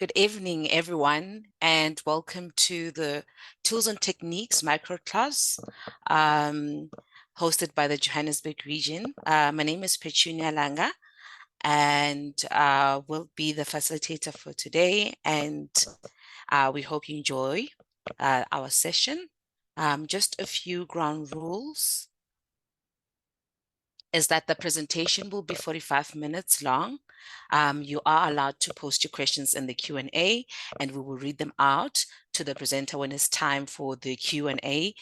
Good evening, everyone, and welcome to the Tools and Techniques microclass hosted by the Johannesburg region. My name is Petunia Langa, and will be the facilitator for today. And we hope you enjoy our session. Just a few ground rules is that the presentation will be 45 minutes long. You are allowed to post your questions in the Q&A, and we will read them out to the presenter when it's time for the Q&A.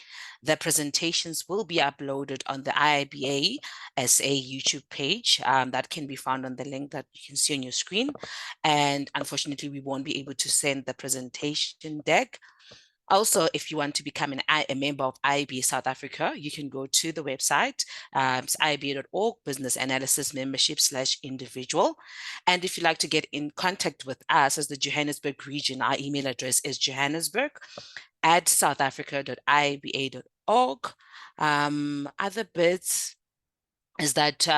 The presentations will be uploaded on the IIBA SA YouTube page that can be found on the link that you can see on your screen. And unfortunately, we won't be able to send the presentation deck. Also, if you want to become a member of IIBA South Africa, you can go to the website, iiba.org, business analysis membership/individual. And if you'd like to get in contact with us as the Johannesburg region, our email address is johannesburg@southafrica.iiba.org. Other bits is that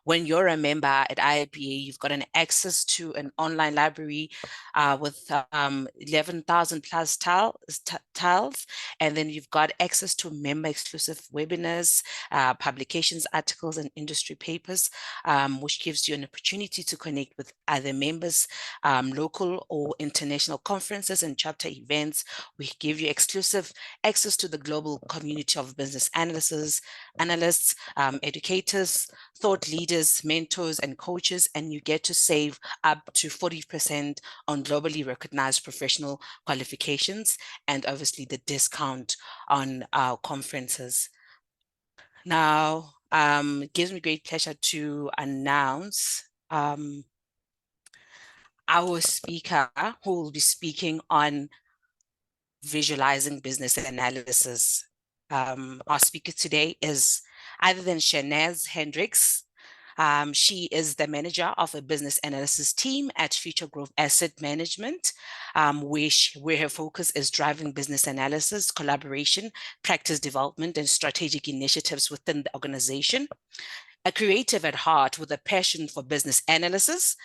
when you're a member at IIBA, you've got an access to an online library with 11,000 plus tiles, and then you've got access to member-exclusive webinars, publications, articles, and industry papers, which gives you an opportunity to connect with other members, local or international conferences and chapter events. We give you exclusive access to the global community of business analysts, educators, thought leaders, mentors, and coaches, and you get to save up to 40% on globally recognized professional qualifications, and obviously the discount on our conferences. Now, it gives me great pleasure to announce our speaker who will be speaking on visualizing business analysis. Our speaker today is other than Shanaz Hendricks. She is the manager of a business analysis team at Future Growth Asset Management, where her focus is driving business analysis, collaboration, practice development, and strategic initiatives within the organization. A creative at heart with a passion for business analysis,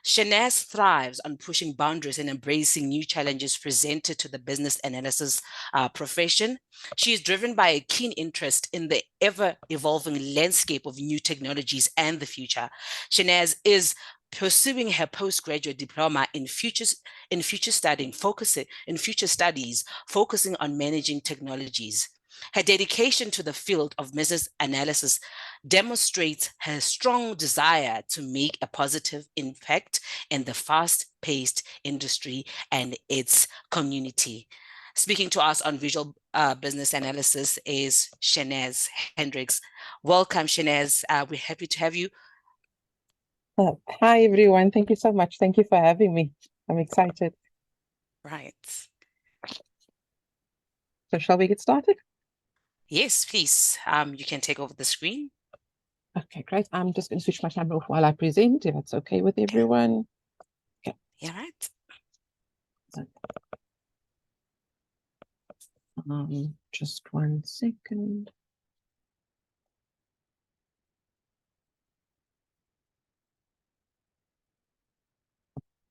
Shanaz thrives on pushing boundaries and embracing new challenges presented to the business analysis profession. She is driven by a keen interest in the ever-evolving landscape of new technologies and the future. Shanaz is pursuing her postgraduate diploma in future studies, focusing on managing technologies. Her dedication to the field of business analysis demonstrates her strong desire to make a positive impact in the fast-paced industry and its community. Speaking to us on visual business analysis is Shanaz Hendricks. Welcome, Shanaz. We're happy to have you. Hi, everyone. Thank you so much. Thank you for having me. I'm excited. Right. So shall we get started? Yes, please. You can take over the screen. Okay, great. I'm just going to switch my camera off while I present, if it's okay with everyone. Okay. Yeah, right. Just 1 second.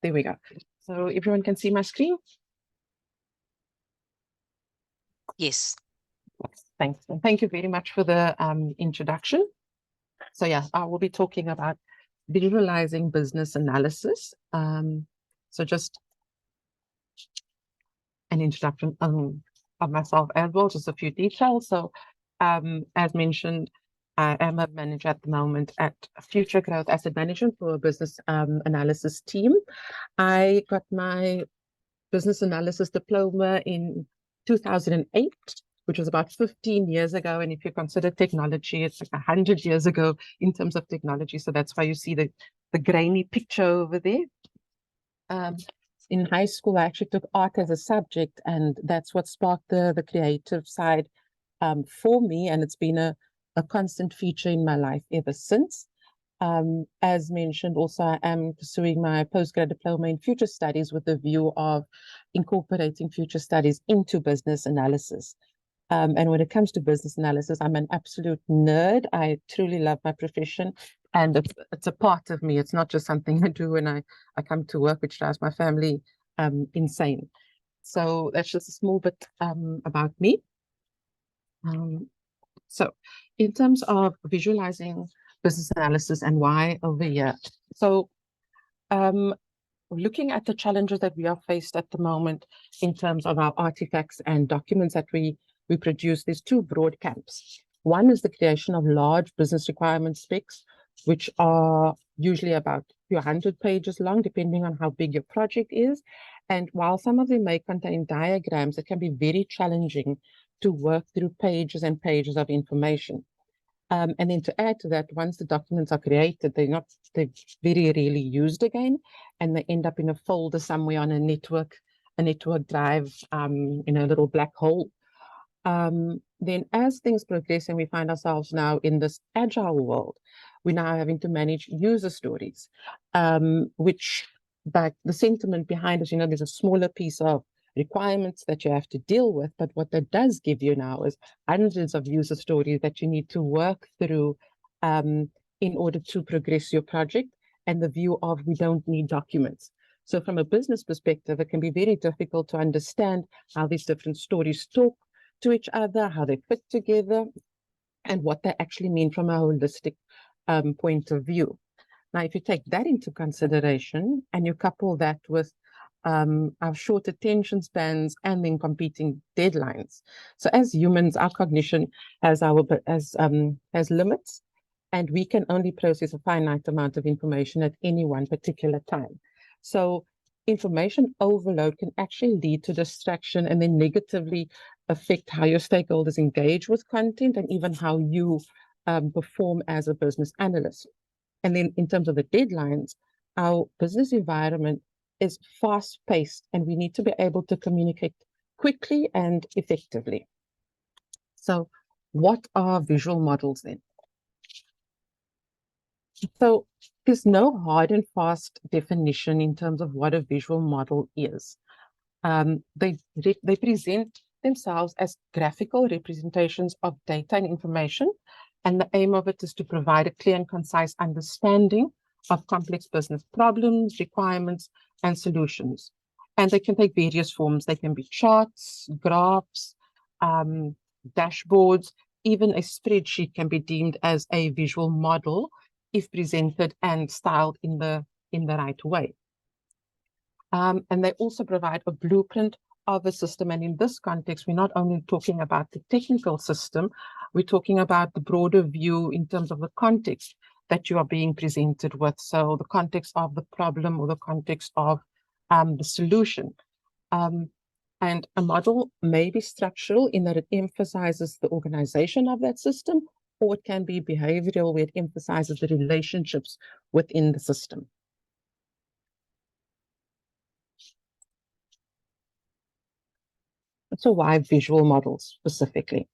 There we go. So everyone can see my screen? Yes. Thanks. And thank you very much for the introduction. So yeah, I will be talking about visualizing business analysis. So just an introduction of myself as well, just a few details. So as mentioned, I am a manager at the moment at Future Growth Asset Management for a business analysis team. I got my business analysis diploma in 2008, which was about 15 years ago. And if you consider technology, it's like 100 years ago in terms of technology. So that's why you see the grainy picture over there. In high school, I actually took art as a subject, and that's what sparked the creative side for me. And it's been a constant feature in my life ever since. As mentioned, also, I am pursuing my postgrad diploma in future studies with the view of incorporating future studies into business analysis. And when it comes to business analysis, I'm an absolute nerd. I truly love my profession. And it's a part of me. It's not just something I do when I come to work, which drives my family insane. So that's just a small bit about me. So in terms of visualizing business analysis and why over here. So looking at the challenges that we are faced at the moment in terms of our artifacts and documents that we produce, there's two broad camps. One is the creation of large business requirement specs, which are usually about a few hundred pages long, depending on how big your project is. And while some of them may contain diagrams, it can be very challenging to work through pages and pages of information. And then to add to that, once the documents are created, they're very rarely used again, and they end up in a folder somewhere on a network drive, in a little black hole. Then as things progress and we find ourselves now in this agile world, we're now having to manage user stories, which, but the sentiment behind it, there's a smaller piece of requirements that you have to deal with, but what that does give you now is hundreds of user stories that you need to work through in order to progress your project, and the view of we don't need documents. So from a business perspective, it can be very difficult to understand how these different stories talk to each other, how they fit together, and what they actually mean from a holistic point of view. Now, if you take that into consideration and you couple that with our short attention spans and then competing deadlines. So as humans, our cognition has limits, and we can only process a finite amount of information at any one particular time. So information overload can actually lead to distraction and then negatively affect how your stakeholders engage with content and even how you perform as a business analyst. And then in terms of the deadlines, our business environment is fast-paced, and we need to be able to communicate quickly and effectively. So what are visual models then? So there's no hard and fast definition in terms of what a visual model is. They present themselves as graphical representations of data and information, and the aim of it is to provide a clear and concise understanding of complex business problems, requirements, and solutions. And they can take various forms. They can be charts, graphs, dashboards. Even a spreadsheet can be deemed as a visual model if presented and styled in the right way. And they also provide a blueprint of a system. And in this context, we're not only talking about the technical system, we're talking about the broader view in terms of the context that you are being presented with. So the context of the problem or the context of the solution. And a model may be structural in that it emphasizes the organization of that system, or it can be behavioral where it emphasizes the relationships within the system. So why visual models specifically?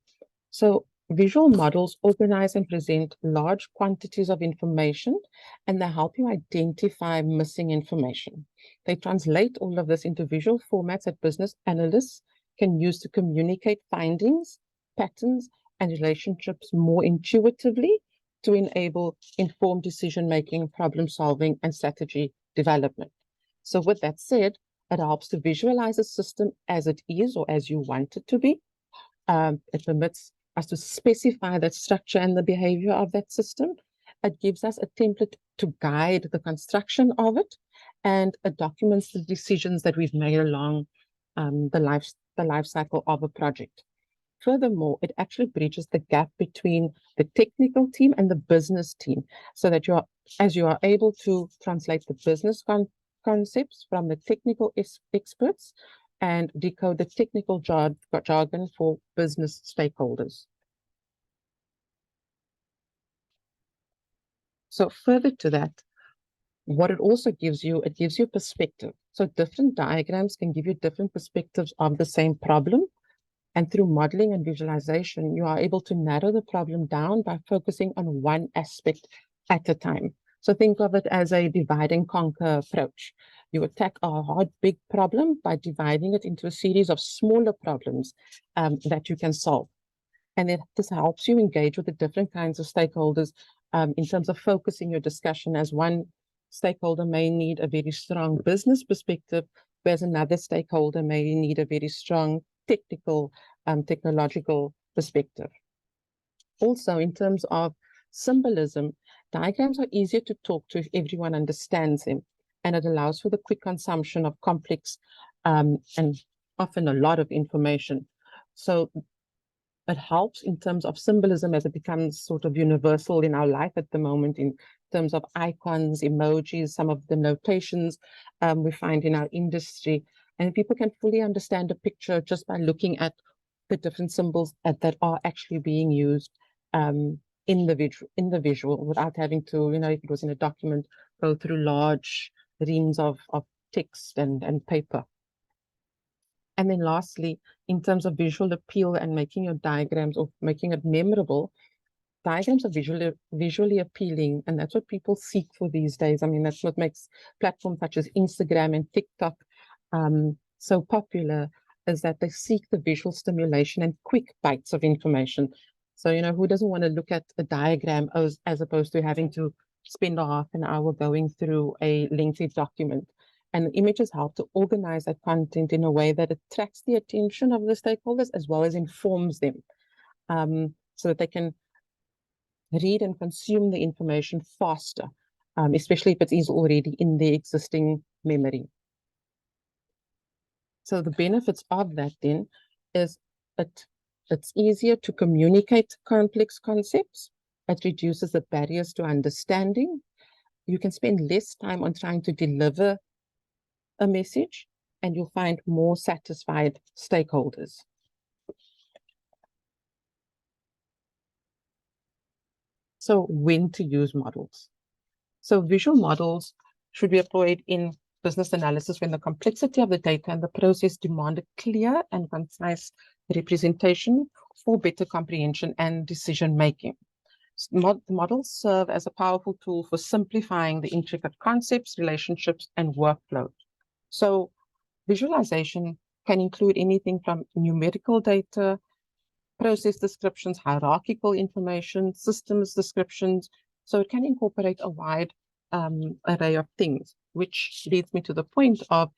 So visual models organize and present large quantities of information, and they help you identify missing information. They translate all of this into visual formats that business analysts can use to communicate findings, patterns, and relationships more intuitively to enable informed decision-making, problem-solving, and strategy development. So with that said, it helps to visualize a system as it is or as you want it to be. It permits us to specify that structure and the behavior of that system. It gives us a template to guide the construction of it, and it documents the decisions that we've made along the life cycle of a project. Furthermore, it actually bridges the gap between the technical team and the business team, so that as you are able to translate the business concepts from the technical experts and decode the technical jargon for business stakeholders. So further to that, what it also gives you, it gives you perspective. So different diagrams can give you different perspectives of the same problem. And through modeling and visualization, you are able to narrow the problem down by focusing on one aspect at a time. So think of it as a divide and conquer approach. You attack a hard, big problem by dividing it into a series of smaller problems that you can solve. And this helps you engage with the different kinds of stakeholders in terms of focusing your discussion, as one stakeholder may need a very strong business perspective, whereas another stakeholder may need a very strong technical, technological perspective. Also, in terms of symbolism, diagrams are easier to talk to if everyone understands them, and it allows for the quick consumption of complex and often a lot of information. So it helps in terms of symbolism as it becomes sort of universal in our life at the moment in terms of icons, emojis, some of the notations we find in our industry. And people can fully understand a picture just by looking at the different symbols that are actually being used in the visual without having to, you know, if it was in a document, go through large reams of text and paper. And then lastly, in terms of visual appeal and making your diagrams or making it memorable, diagrams are visually appealing, and that's what people seek for these days. I mean, that's what makes platforms such as Instagram and TikTok so popular, is that they seek the visual stimulation and quick bites of information. So, you know, who doesn't want to look at a diagram as opposed to having to spend a half an hour going through a lengthy document? And images help to organize that content in a way that attracts the attention of the stakeholders as well as informs them, so that they can read and consume the information faster, especially if it is already in their existing memory. So the benefits of that then is it's easier to communicate complex concepts. It reduces the barriers to understanding. You can spend less time on trying to deliver a message, and you'll find more satisfied stakeholders. So when to use models? So visual models should be employed in business analysis when the complexity of the data and the process demand a clear and concise representation for better comprehension and decision making. Models serve as a powerful tool for simplifying the intricate concepts, relationships, and workflows. So visualization can include anything from numerical data, process descriptions, hierarchical information, systems descriptions. So it can incorporate a wide array of things, which leads me to the point of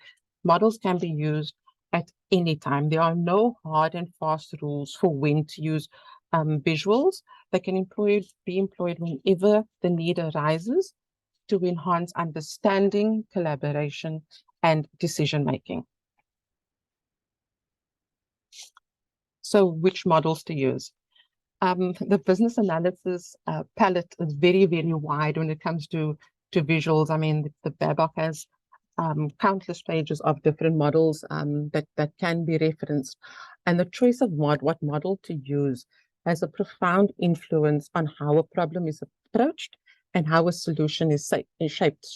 models can be used at any time. There are no hard and fast rules for when to use visuals. They can be employed whenever the need arises to enhance understanding, collaboration, and decision-making. So which models to use? The business analysis palette is very, very wide when it comes to visuals. I mean, the BABOK has countless pages of different models that can be referenced. And the choice of what model to use has a profound influence on how a problem is approached and how a solution is shaped.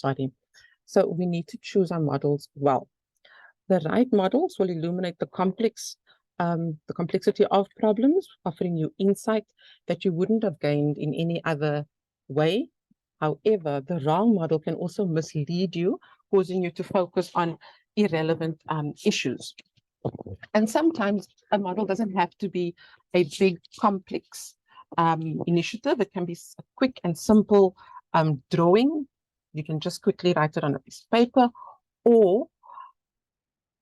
So we need to choose our models well. The right models will illuminate the complexity of problems, offering you insight that you wouldn't have gained in any other way. However, the wrong model can also mislead you, causing you to focus on irrelevant issues. And sometimes a model doesn't have to be a big, complex initiative. It can be a quick and simple drawing. You can just quickly write it on a piece of paper, or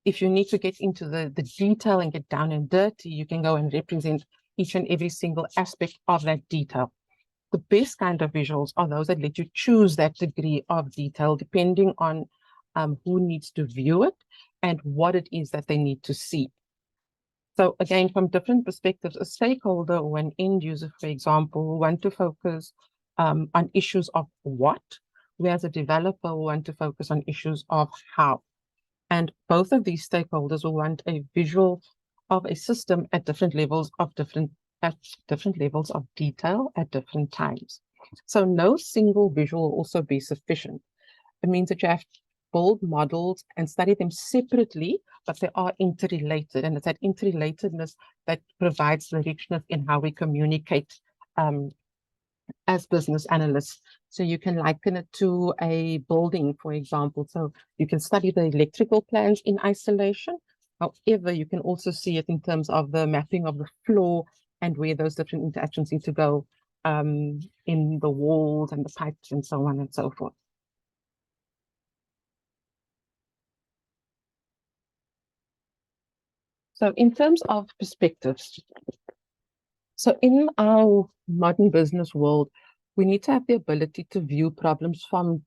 if you need to get into the detail and get down and dirty, you can go and represent each and every single aspect of that detail. The best kind of visuals are those that let you choose that degree of detail depending on who needs to view it and what it is that they need to see. So again, from different perspectives, a stakeholder or an end user, for example, will want to focus on issues of what, whereas a developer will want to focus on issues of how. And both of these stakeholders will want a visual of a system at different levels of detail at different times. So no single visual will also be sufficient. It means that you have to build models and study them separately, but they are interrelated. And it's that interrelatedness that provides the richness in how we communicate as business analysts. So you can liken it to a building, for example. So you can study the electrical plans in isolation. However, you can also see it in terms of the mapping of the floor and where those different interactions need to go in the walls and the pipes and so on and so forth. So in terms of perspectives, so in our modern business world, we need to have the ability to view problems from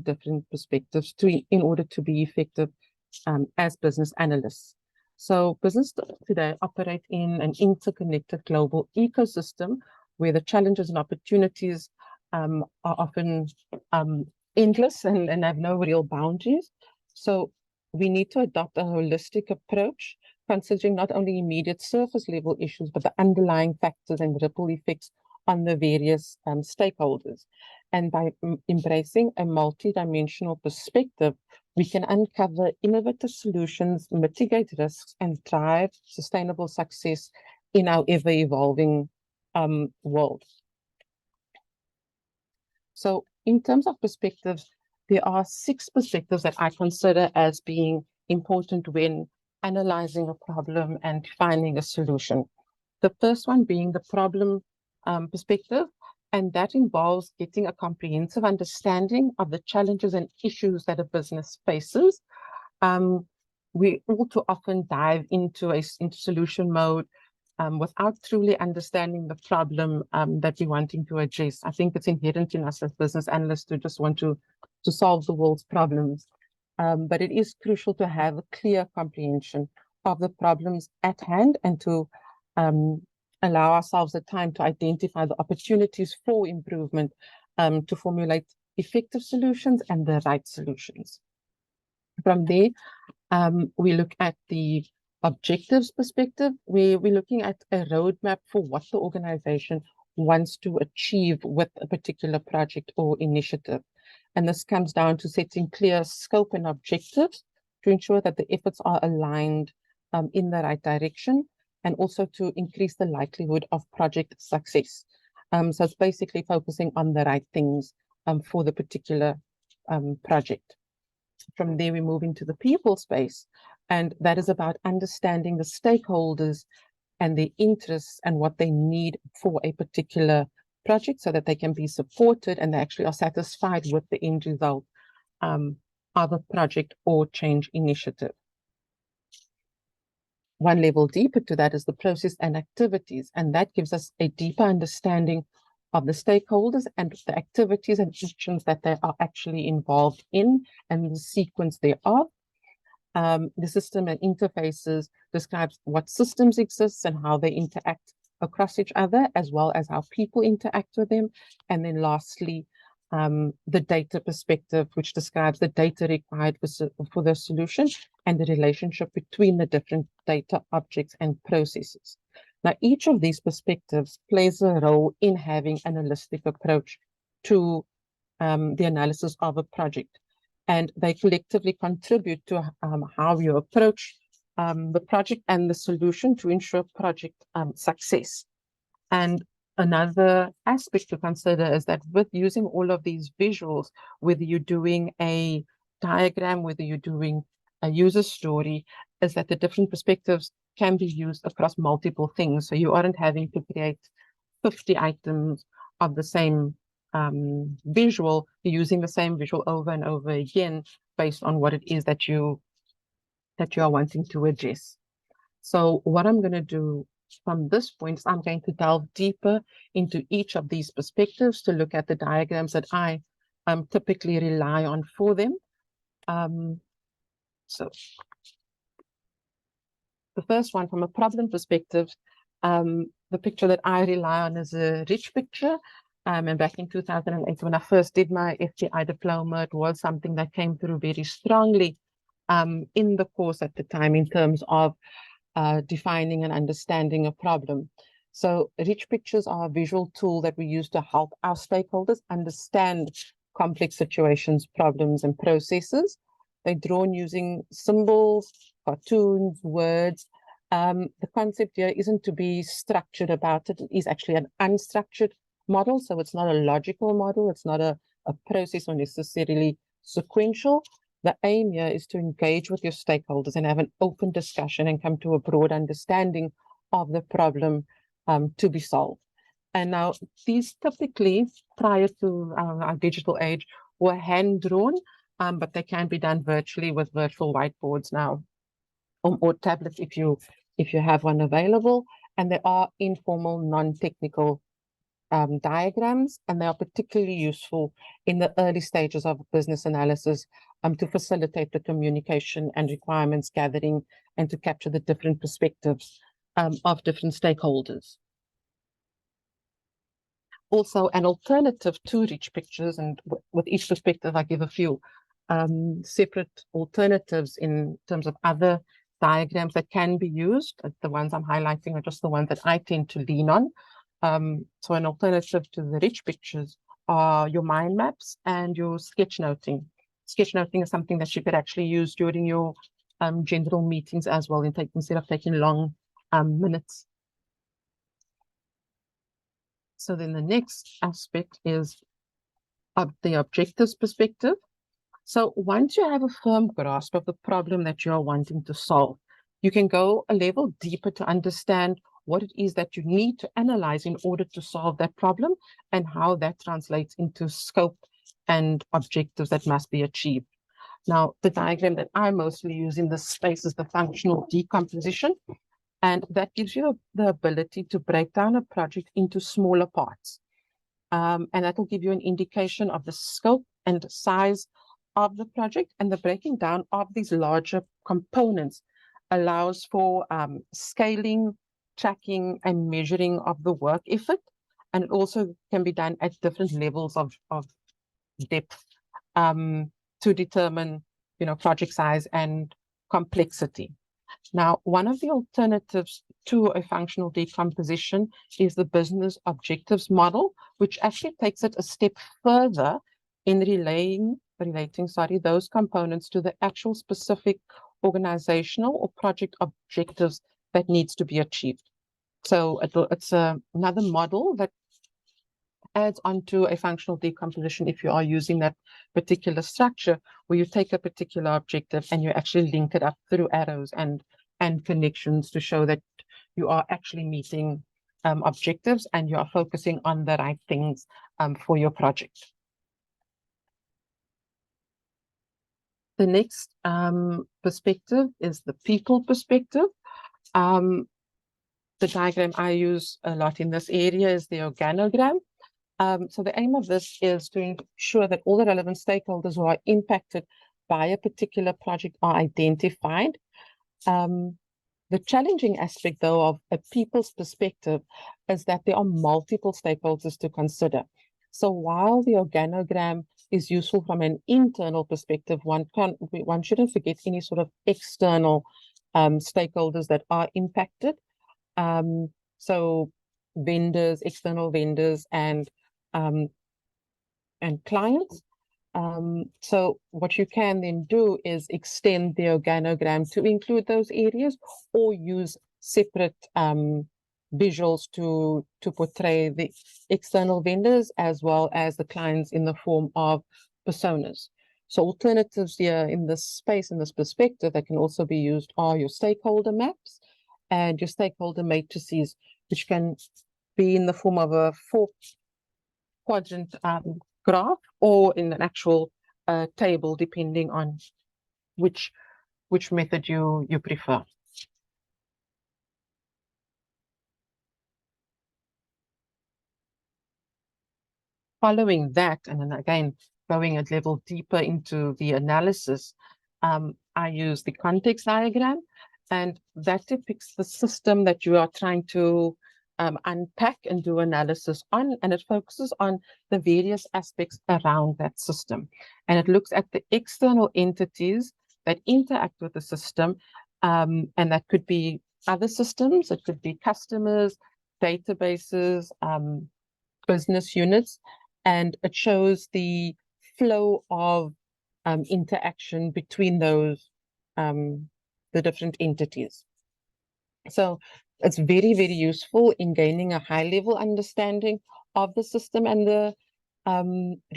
different perspectives in order to be effective as business analysts. So business today operate in an interconnected global ecosystem where the challenges and opportunities are often endless and have no real boundaries. So we need to adopt a holistic approach, considering not only immediate surface level issues, but the underlying factors and ripple effects on the various stakeholders. And by embracing a multidimensional perspective, we can uncover innovative solutions, mitigate risks, and drive sustainable success in our ever-evolving world. So in terms of perspectives, there are 6 perspectives that I consider as being important when analyzing a problem and finding a solution. The first one being the problem perspective, and that involves getting a comprehensive understanding of the challenges and issues that a business faces. We all too often dive into solution mode without truly understanding the problem that we're wanting to address. I think it's inherent in us as business analysts to just want to solve the world's problems. But it is crucial to have a clear comprehension of the problems at hand and to allow ourselves the time to identify the opportunities for improvement, to formulate effective solutions and the right solutions. From there, we look at the objectives perspective, where we're looking at a roadmap for what the organization wants to achieve with a particular project or initiative. And this comes down to setting clear scope and objectives to ensure that the efforts are aligned in the right direction, and also to increase the likelihood of project success. So it's basically focusing on the right things for the particular project. From there, we move into the people space, and that is about understanding the stakeholders and their interests and what they need for a particular project so that they can be supported and they actually are satisfied with the end result of a project or change initiative. One level deeper to that is the process and activities, and that gives us a deeper understanding of the stakeholders and the activities and actions that they are actually involved in and the sequence thereof. The system and interfaces describes what systems exist and how they interact across each other, as well as how people interact with them. And then lastly, the data perspective, which describes the data required for the solution and the relationship between the different data objects and processes. Now, each of these perspectives plays a role in having an holistic approach to the analysis of a project, and they collectively contribute to how you approach the project and the solution to ensure project success. And another aspect to consider is that with using all of these visuals, whether you're doing a diagram, whether you're doing a user story, is that the different perspectives can be used across multiple things. So you aren't having to create 50 items of the same visual. You're using the same visual over and over again based on what it is that you are wanting to address. So what I'm going to do from this point is I'm going to delve deeper into each of these perspectives to look at the diagrams that I typically rely on for them. So the first one, from a problem perspective, the picture that I rely on is a rich picture. And back in 2008, when I first did my FTI diploma, it was something that came through very strongly in the course at the time in terms of defining and understanding a problem. So rich pictures are a visual tool that we use to help our stakeholders understand complex situations, problems, and processes. They're drawn using symbols, cartoons, words. The concept here isn't to be structured about it. It is actually an unstructured model. So it's not a logical model. It's not a process or necessarily sequential. The aim here is to engage with your stakeholders and have an open discussion and come to a broad understanding of the problem to be solved. And now these typically, prior to our digital age, were hand-drawn, but they can be done virtually with virtual whiteboards now, or tablets if you have one available. And there are informal, non-technical diagrams, and they are particularly useful in the early stages of business analysis to facilitate the communication and requirements gathering and to capture the different perspectives of different stakeholders. Also, an alternative to rich pictures, and with each perspective, I give a few separate alternatives in terms of other diagrams that can be used. The ones I'm highlighting are just the ones that I tend to lean on. So an alternative to the rich pictures are your mind maps and your sketchnoting. Sketchnoting is something that you could actually use during your general meetings as well, instead of taking long minutes. So then the next aspect is the objectives perspective. So once you have a firm grasp of the problem that you are wanting to solve, you can go a level deeper to understand what it is that you need to analyze in order to solve that problem and how that translates into scope and objectives that must be achieved. Now, the diagram that I mostly use in this space is the functional decomposition. And that gives you the ability to break down a project into smaller parts. And that will give you an indication of the scope and size of the project. And the breaking down of these larger components allows for scaling, tracking, and measuring of the work effort. And it also can be done at different levels of depth to determine, project size and complexity. Now, one of the alternatives to a functional decomposition is the business objectives model, which actually takes it a step further in relating those components to the actual specific organizational or project objectives that needs to be achieved. So it's another model that adds onto a functional decomposition if you are using that particular structure, where you take a particular objective and you actually link it up through arrows and connections to show that you are actually meeting objectives and you are focusing on the right things for your project. The next perspective is the people perspective. The diagram I use a lot in this area is the organogram. So the aim of this is to ensure that all the relevant stakeholders who are impacted by a particular project are identified. The challenging aspect, though, of a people's perspective is that there are multiple stakeholders to consider. So while the organogram is useful from an internal perspective, one shouldn't forget any sort of external stakeholders that are impacted. So vendors, external vendors, and clients. So what you can then do is extend the organogram to include those areas, or use separate visuals to portray the external vendors as well as the clients in the form of personas. So alternatives here in this space, in this perspective, that can also be used are your stakeholder maps and your stakeholder matrices, which can be in the form of a 4-quadrant graph or in an actual table, depending on which method you prefer. Following that, and then again, going a level deeper into the analysis, I use the context diagram, and that depicts the system that you are trying to unpack and do analysis on, and it focuses on the various aspects around that system. And it looks at the external entities that interact with the system, and that could be other systems, it could be customers, databases, business units, and it shows the flow of interaction between those, the different entities. So it's very, very useful in gaining a high-level understanding of the system and the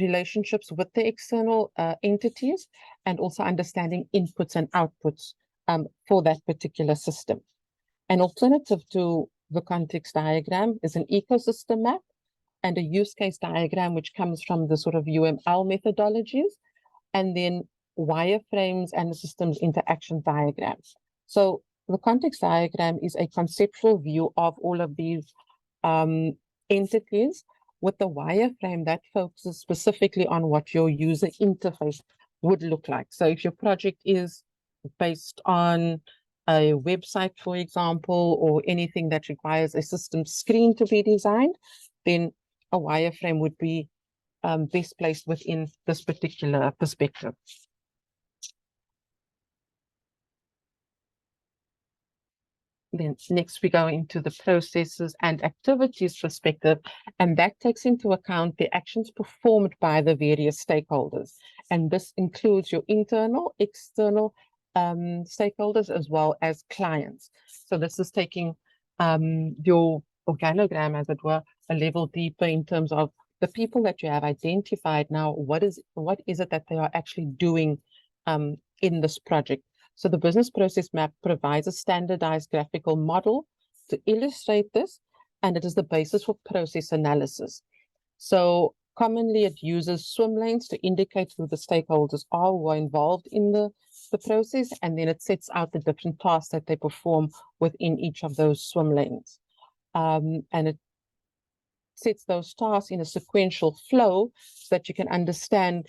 relationships with the external entities, and also understanding inputs and outputs for that particular system. An alternative to the context diagram is an ecosystem map. and a use case diagram, which comes from the sort of UML methodologies, and then wireframes and the systems interaction diagrams. So the context diagram is a conceptual view of all of these entities, with the wireframe that focuses specifically on what your user interface would look like. So if your project is based on a website, for example, or anything that requires a system screen to be designed, then a wireframe would be best placed within this particular perspective. Then next we go into the processes and activities perspective, and that takes into account the actions performed by the various stakeholders. And this includes your internal, external stakeholders, as well as clients. So this is taking your organogram, as it were, a level deeper in terms of the people that you have identified now. What is it that they are actually doing in this project? So the business process map provides a standardized graphical model to illustrate this, and it is the basis for process analysis. So commonly it uses swim lanes to indicate who the stakeholders are who are involved in the process, and then it sets out the different tasks that they perform within each of those swim lanes. And it sets those tasks in a sequential flow so that you can understand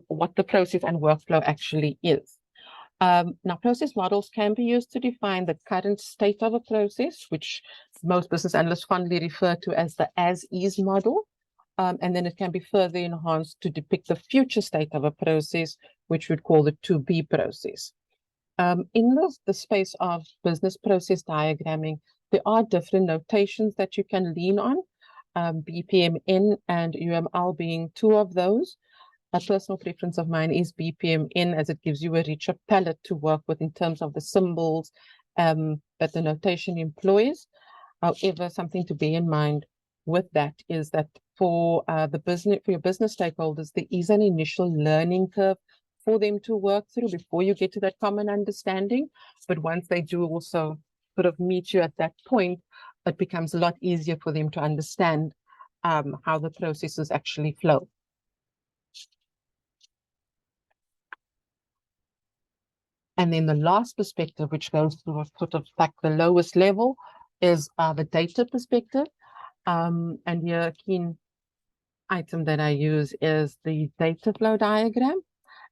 what the process and workflow actually is. Now, process models can be used to define the current state of a process, which most business analysts fondly refer to as the as-is model. And then it can be further enhanced to depict the future state of a process, which we'd call the to-be process. In the space of business process diagramming, there are different notations that you can lean on, BPMN and UML being two of those. A personal preference of mine is BPMN, as it gives you a richer palette to work with in terms of the symbols that the notation employs. However, something to bear in mind with that is that for your business stakeholders, there is an initial learning curve for them to work through before you get to that common understanding. But once they do also sort of meet you at that point, it becomes a lot easier for them to understand how the processes actually flow. And then the last perspective, which goes to sort of like the lowest level, is the data perspective. And here a key item that I use is the data flow diagram.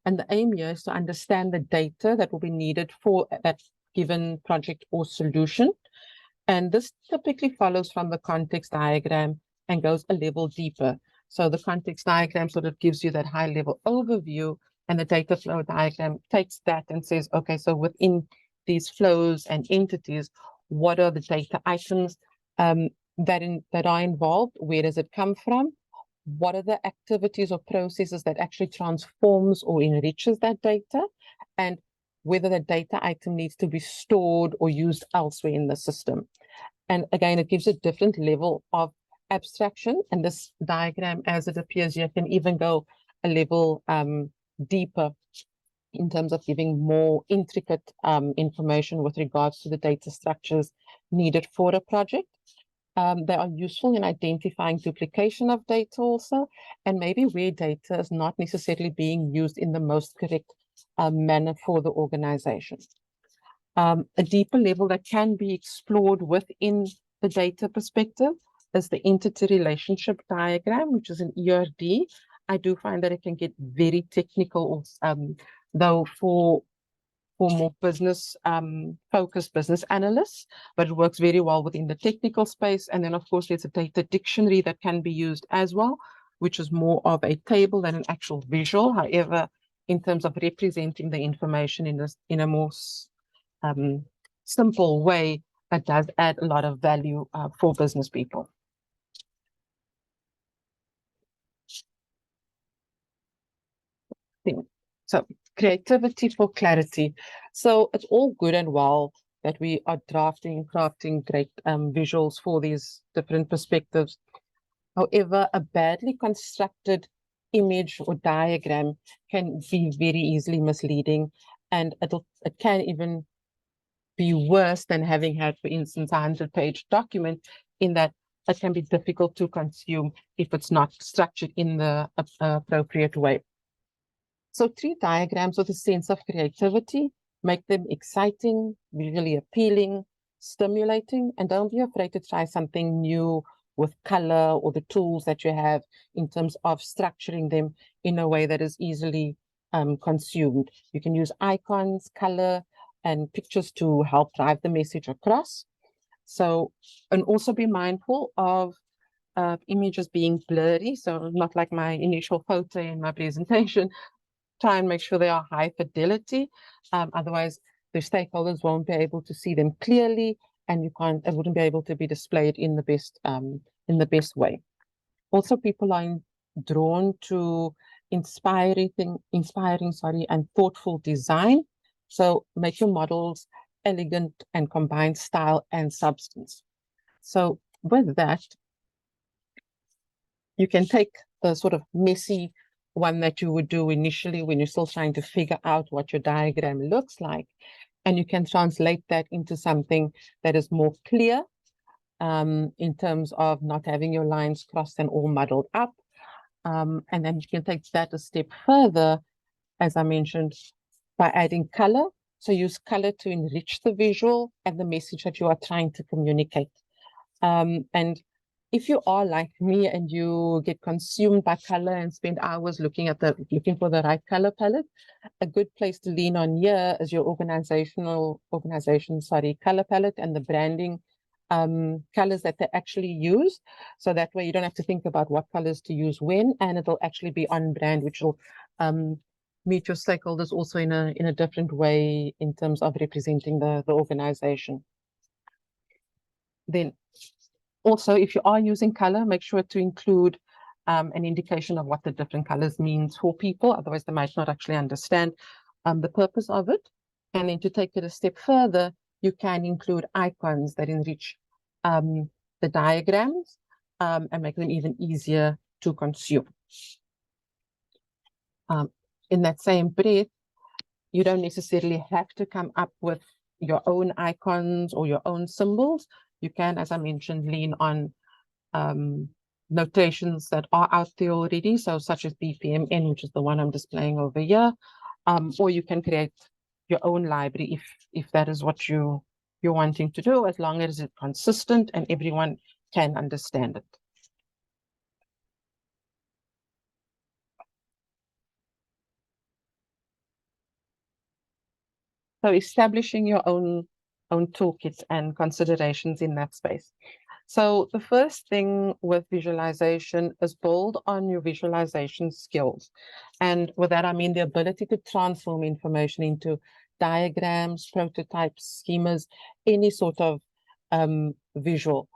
And the aim here is to understand the data that will be needed for that given project or solution. And this typically follows from the context diagram and goes a level deeper. So the context diagram sort of gives you that high level overview, and the data flow diagram takes that and says, okay, so within these flows and entities, what are the data items that are involved? Where does it come from? What are the activities or processes that actually transforms or enriches that data? And whether the data item needs to be stored or used elsewhere in the system. And again, it gives a different level of abstraction. And this diagram, as it appears here, can even go a level deeper in terms of giving more intricate information with regards to the data structures needed for a project. They are useful in identifying duplication of data also, and maybe where data is not necessarily being used in the most correct manner for the organization. A deeper level that can be explored within the data perspective is the entity relationship diagram, which is an ERD. I do find that it can get very technical, though for more business focused business analysts, but it works very well within the technical space. And then of course there's a data dictionary that can be used as well, which is more of a table than an actual visual. However, in terms of representing the information in a more simple way, that does add a lot of value for business people. So creativity for clarity. So it's all good and well that we are crafting great visuals for these different perspectives. However, a badly constructed image or diagram can be very easily misleading, and it can even be worse than having had, for instance, a 100-page document, in that it can be difficult to consume if it's not structured in the appropriate way. So treat diagrams with a sense of creativity, make them exciting, visually appealing, stimulating, and don't be afraid to try something new with color or the tools that you have in terms of structuring them in a way that is easily consumed. You can use icons, color, and pictures to help drive the message across. So, and also be mindful of images being blurry. So not like my initial photo in my presentation. Try and make sure they are high fidelity. Otherwise, the stakeholders won't be able to see them clearly, and it wouldn't be able to be displayed in the best way. Also, people are drawn to inspiring, and thoughtful design. So make your models elegant and combine style and substance. So with that, you can take the sort of messy one that you would do initially when you're still trying to figure out what your diagram looks like, and you can translate that into something that is more clear in terms of not having your lines crossed and all muddled up. And then you can take that a step further, as I mentioned, by adding color. So use color to enrich the visual and the message that you are trying to communicate. And if you are like me and you get consumed by color and spend hours looking for the right color palette, a good place to lean on here is your organization color palette and the branding colors that they actually use. So that way you don't have to think about what colors to use when, and it'll actually be on brand, which will meet your stakeholders also in a different way in terms of representing the organization. Then also, if you are using color, make sure to include an indication of what the different colors means for people. Otherwise, they might not actually understand the purpose of it. And then to take it a step further, you can include icons that enrich the diagrams and make them even easier to consume. In that same breath, you don't necessarily have to come up with your own icons or your own symbols. You can, as I mentioned, lean on notations that are out there already, so such as BPMN, which is the one I'm displaying over here, or you can create your own library if that is what you're wanting to do, as long as it's consistent and everyone can understand it. So establishing your own toolkits and considerations in that space. So the first thing with visualization is build on your visualization skills. And with that, I mean the ability to transform information into diagrams, prototypes, schemas, any sort of visual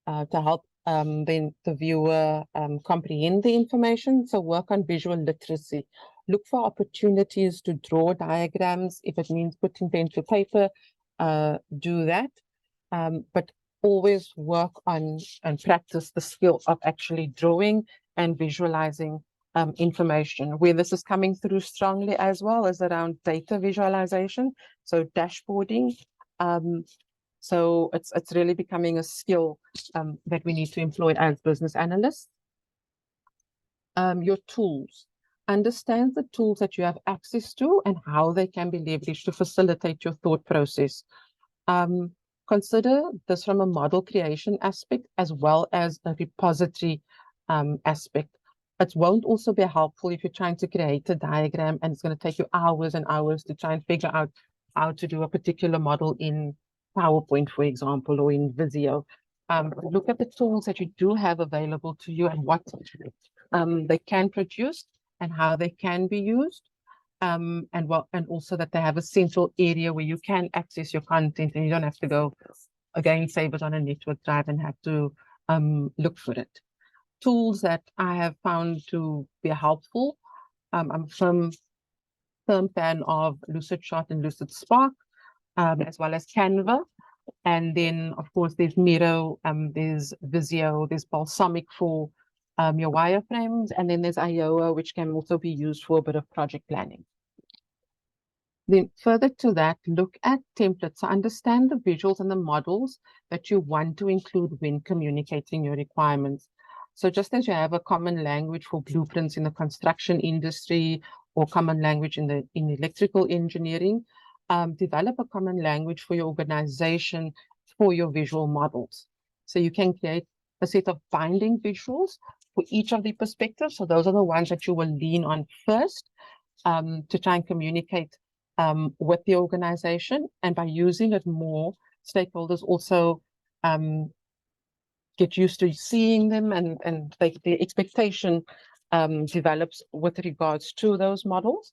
to help then the viewer comprehend the information. So work on visual literacy. Look for opportunities to draw diagrams. If it means putting pen to paper, do that. But always work on and practice the skill of actually drawing and visualizing information. Where this is coming through strongly as well is around data visualization, so dashboarding. So it's really becoming a skill that we need to employ as business analysts. Your tools. Understand the tools that you have access to and how they can be leveraged to facilitate your thought process. Consider this from a model creation aspect as well as a repository aspect. It won't also be helpful if you're trying to create a diagram and it's going to take you hours and hours to try and figure out how to do a particular model in PowerPoint, for example, or in Visio. Look at the tools that you do have available to you and what they can produce and how they can be used. And also that they have a central area where you can access your content and you don't have to go again, save it on a network drive and have to look for it. Tools that I have found to be helpful. I'm a firm fan of Lucidchart and Lucidspark, as well as Canva. And then, of course, there's Miro, there's Visio, there's Balsamiq for your wireframes, and then there's Iowa, which can also be used for a bit of project planning. Then further to that, look at templates. So understand the visuals and the models that you want to include when communicating your requirements. So just as you have a common language for blueprints in the construction industry or common language in electrical engineering, develop a common language for your organization for your visual models. So you can create a set of binding visuals for each of the perspectives. So those are the ones that you will lean on first to try and communicate with the organization. And by using it more, stakeholders also get used to seeing them, and the expectation develops with regards to those models.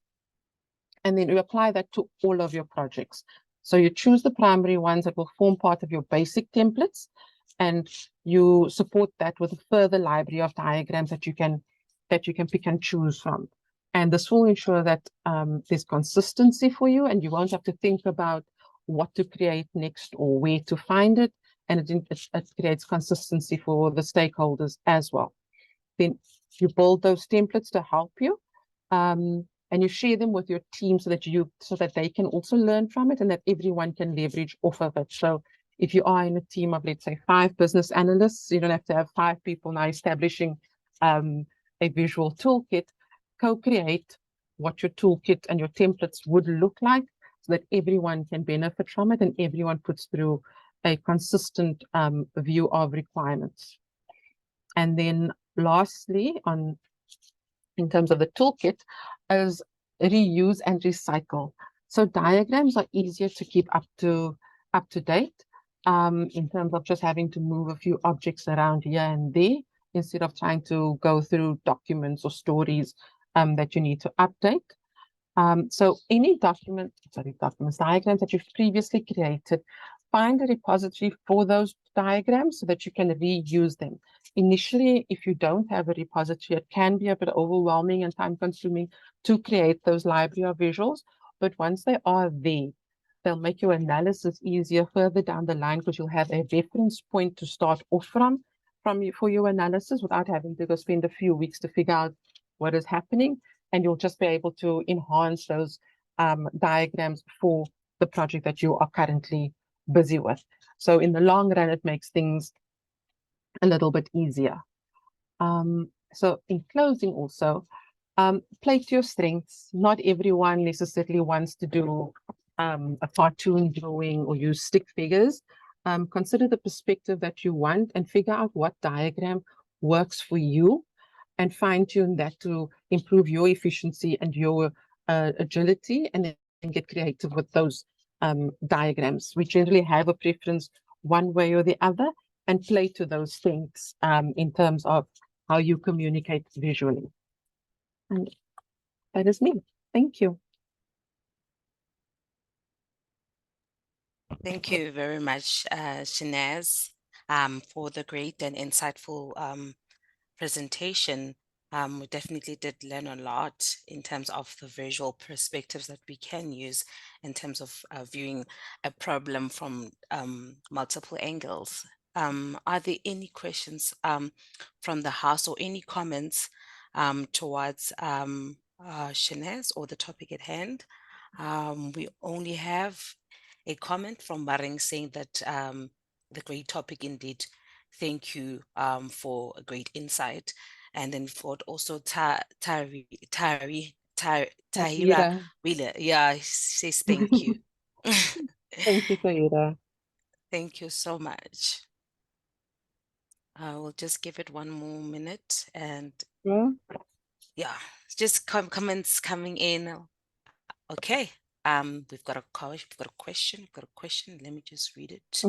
And then you apply that to all of your projects. So you choose the primary ones that will form part of your basic templates, and you support that with a further library of diagrams that you can pick and choose from. And this will ensure that there's consistency for you, and you won't have to think about what to create next or where to find it. And it creates consistency for the stakeholders as well. Then you build those templates to help you, and you share them with your team so that they can also learn from it and that everyone can leverage off of it. So if you are in a team of, let's say, 5 business analysts, you don't have to have 5 people now establishing a visual toolkit. Co-create what your toolkit and your templates would look like so that everyone can benefit from it and everyone puts through a consistent view of requirements. And then lastly, in terms of the toolkit, is reuse and recycle. So diagrams are easier to keep up to date in terms of just having to move a few objects around here and there instead of trying to go through documents or stories that you need to update. So any diagrams that you've previously created, find a repository for those diagrams so that you can reuse them. Initially, if you don't have a repository, it can be a bit overwhelming and time-consuming to create those library of visuals. But once they are there, they'll make your analysis easier further down the line because you'll have a reference point to start off from for your analysis without having to go spend a few weeks to figure out what is happening. And you'll just be able to enhance those diagrams for the project that you are currently busy with. So in the long run, it makes things a little bit easier. So in closing also, play to your strengths. Not everyone necessarily wants to do a cartoon drawing or use stick figures. Consider the perspective that you want and figure out what diagram works for you and fine-tune that to improve your efficiency and your agility, and then get creative with those diagrams. We generally have a preference one way or the other, and play to those things in terms of how you communicate visually. And that is me. Thank you. Thank you very much, Shanaz, for the great and insightful presentation. We definitely did learn a lot in terms of the visual perspectives that we can use in terms of viewing a problem from multiple angles. Are there any questions from the house or any comments towards Shanaz or the topic at hand? We only have a comment from Maring saying that the great topic indeed. Thank you for a great insight. And then for also Tahira Wheeler. Yeah, says thank you. Thank you, Tahira. Thank you so much. We'll just give it one more minute and yeah, just comments coming in. Okay. We've got a question. Let me just read it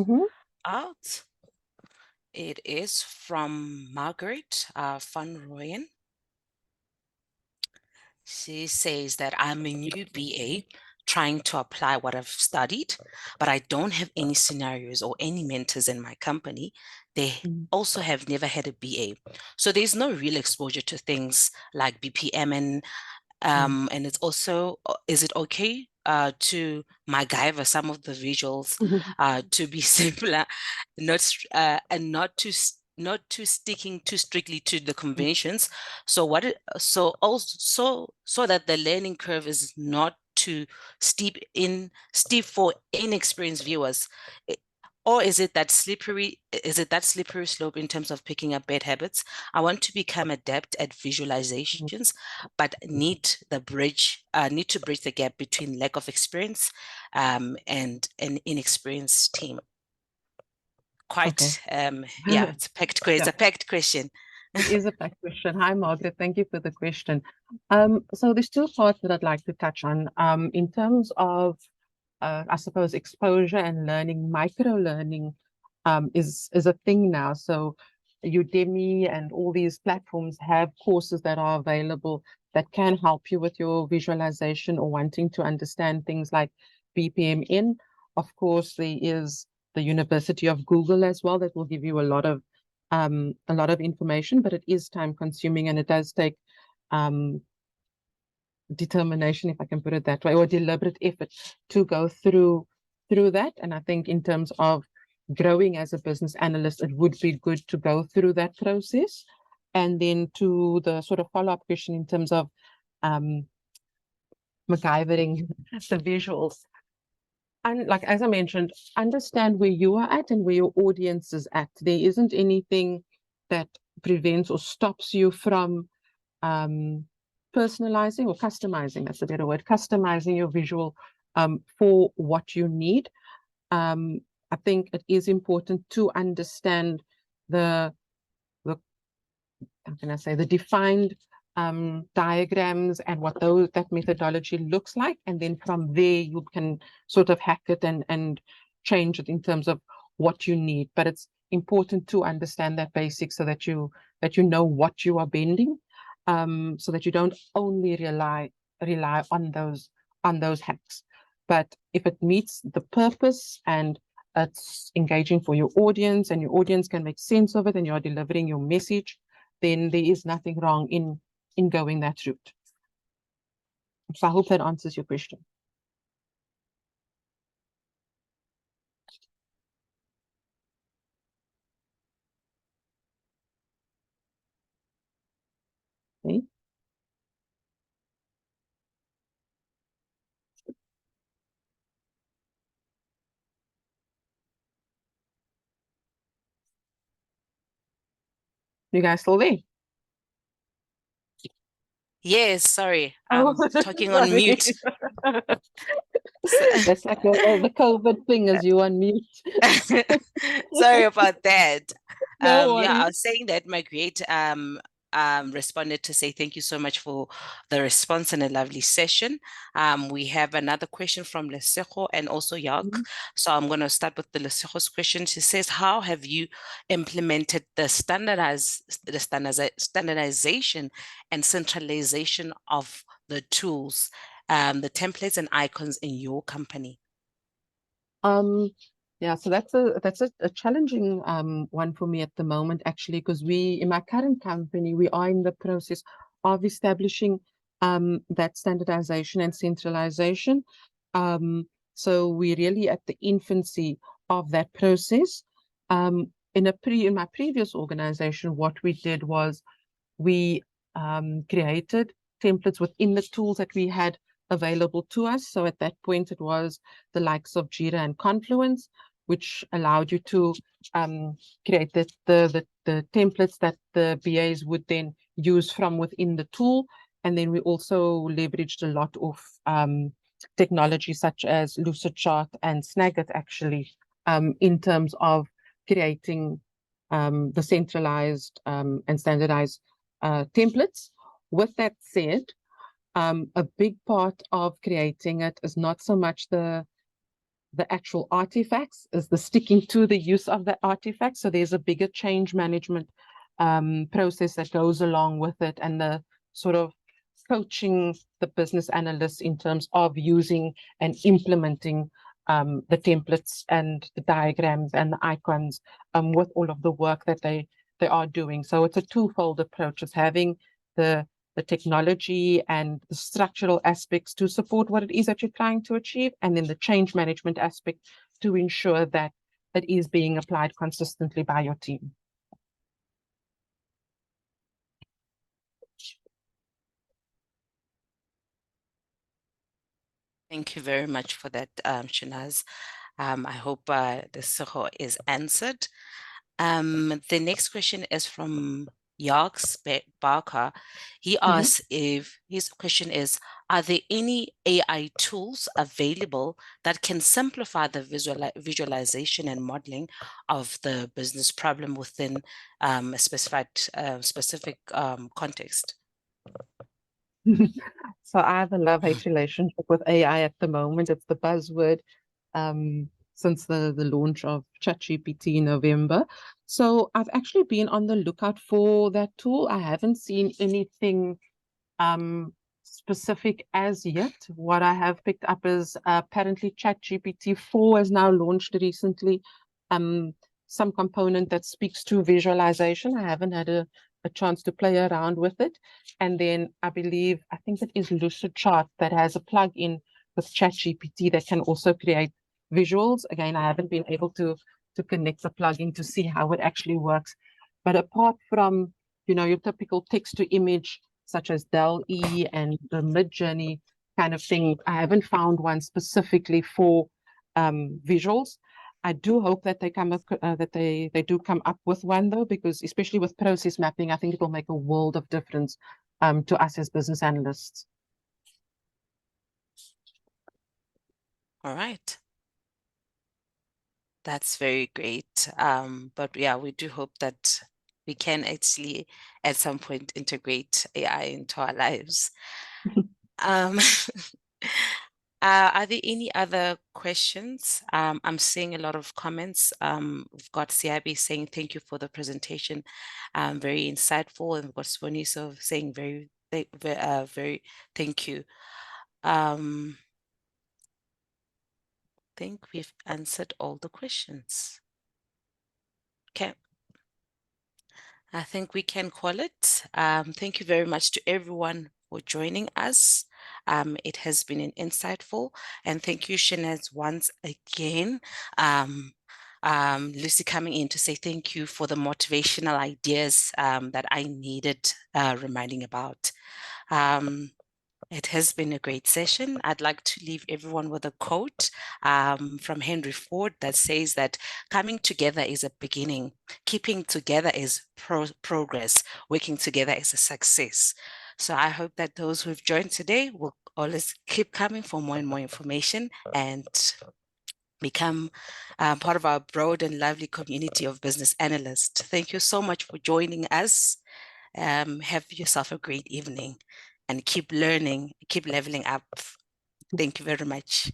out. It is from Margaret van Rooyen. She says that I'm a new BA trying to apply what I've studied, but I don't have any scenarios or any mentors in my company. They also have never had a BA. So there's no real exposure to things like BPM and it's also, is it okay to MacGyver some of the visuals to be simpler, and not to sticking too strictly to the conventions? So so that the learning curve is not too steep for inexperienced viewers? Or is it that slippery slope in terms of picking up bad habits? I want to become adept at visualizations, but need to bridge the gap between lack of experience and an inexperienced team. Quite yeah, it's a packed quiz, a packed question. It is a packed question. Hi, Margaret. Thank you for the question. So there's two parts that I'd like to touch on. In terms of I suppose exposure and learning, micro learning is a thing now. So Udemy and all these platforms have courses that are available that can help you with your visualization or wanting to understand things like BPMN. Of course, there is the University of Google as well that will give you a lot of information, but it is time consuming and it does take determination, if I can put it that way, or deliberate effort to go through that. And I think in terms of growing as a business analyst, it would be good to go through that process. And then to the sort of follow-up question in terms of MacGyvering the visuals. And like, as I mentioned, understand where you are at and where your audience is at. There isn't anything that prevents or stops you from personalizing or customizing, that's a better word, customizing your visual for what you need. I think it is important to understand the how can I say, the defined diagrams and what that methodology looks like. And then from there, you can sort of hack it and change it in terms of what you need. But it's important to understand that basic so that you know what you are bending. So that you don't only rely on those hacks. But if it meets the purpose and it's engaging for your audience and your audience can make sense of it and you're delivering your message, then there is nothing wrong in going that route. So I hope that answers your question. Okay. You guys still there? Yes, sorry, I'm talking on sorry. mute. That's like the COVID thing, as you on mute. Sorry about that. No Yeah, I worries. was saying that Marguerite responded to say thank you so much for the response and a lovely session. We have another question from Lesego and also Yak. So I'm going to start with the Lesego's question. She says, how have you implemented the standardization and centralization of the tools, the templates and icons in your company? Yeah, so that's a challenging one for me at the moment, actually, because in my current company, we are in the process of establishing that standardization and centralization. So we're really at the infancy of that process. In my previous organization, what we did was we created templates within the tools that we had available to us. So at that point, it was the likes of Jira and Confluence, which allowed you to create the templates that the BAs would then use from within the tool. And then we also leveraged a lot of technology such as Lucidchart and Snagit, actually, in terms of creating the centralized and standardized templates. With that said, a big part of creating it is not so much the actual artifacts, is the sticking to the use of the artifacts. So there's a bigger change management process that goes along with it, and the sort of coaching the business analysts in terms of using and implementing the templates and the diagrams and the icons with all of the work that they are doing. So it's a twofold approach. It's having the technology and the structural aspects to support what it is that you're trying to achieve, and then the change management aspect to ensure that it is being applied consistently by your team. Thank you very much for that, Shanaz. I hope the Soho is answered. The next question is from Yarks Barker. He asks if his question is, are there any AI tools available that can simplify the visualization and modeling of the business problem within a specific context? So I have a love-hate relationship with AI at the moment. It's the buzzword since the launch of ChatGPT in November. So I've actually been on the lookout for that tool. I haven't seen anything specific as yet. What I have picked up is apparently ChatGPT 4 has now launched recently. Some component that speaks to visualization. I haven't had a chance to play around with it. And then I think it is Lucidchart that has a plug-in with ChatGPT that can also create visuals. Again, I haven't been able to connect the plugin to see how it actually works. But apart from, your typical text to image, such as DALL-E and the Midjourney kind of thing, I haven't found one specifically for visuals. I do hope that they come up, that they do come up with one though, because especially with process mapping, I think it will make a world of difference to us as business analysts. All right. That's very great. But yeah, we do hope that we can actually at some point integrate AI into our lives. Are there any other questions? I'm seeing a lot of comments. We've got CIB saying thank you for the presentation, very insightful, and we've got Swaniso saying very thank you. I think we've answered all the questions. Okay. I think we can call it. Thank you very much to everyone for joining us. It has been an insightful, and thank you, Shanaz, once again. Lucy coming in to say thank you for the motivational ideas that I needed reminding about. It has been a great session. I'd like to leave everyone with a quote from Henry Ford that says that coming together is a beginning, keeping together is progress, working together is a success. So I hope that those who've joined today will always keep coming for more and more information and become part of our broad and lively community of business analysts. Thank you so much for joining us. Have yourself a great evening and keep learning, keep leveling up. Thank you very much.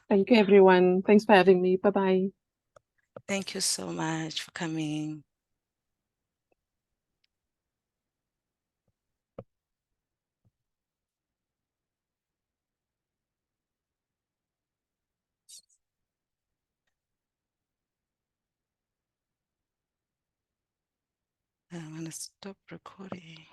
Thank you, everyone. Thanks for having me. Bye-bye. Thank you so much for coming. I'm going to stop recording.